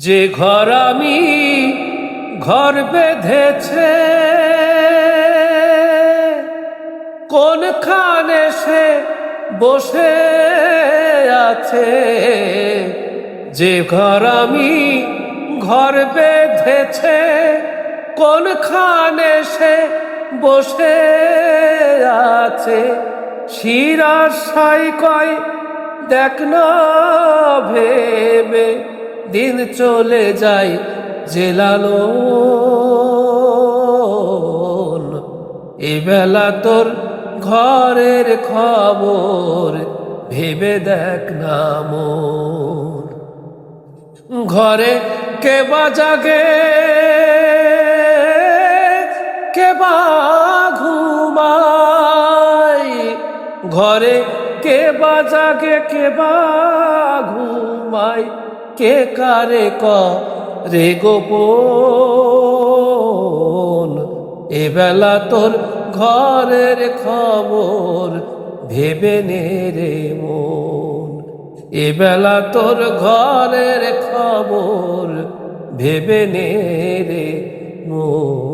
যে ঘর আমি ঘর বেঁধেছে কোনখানে সে বসে আছে। যে ঘর আমি ঘর বেঁধেছে কোনখানে সে বসে আছে। শিরাশাই কয় দেখ না ভেবে দিন চলে যায় জেলালো। এ বেলা তোর ঘরের খবর ভেবে দেখ না মন। ঘরে কে বা জাগে কে বা ঘুমায়, ঘরে কে বা জাগে কে বা ঘুমায়, কে কারে করে গোপন। এ বেলা তোর ঘরের খবর ভেবে নে রে মন। এ বেলা তোর ঘরের খবর ভেবে নে রে মন।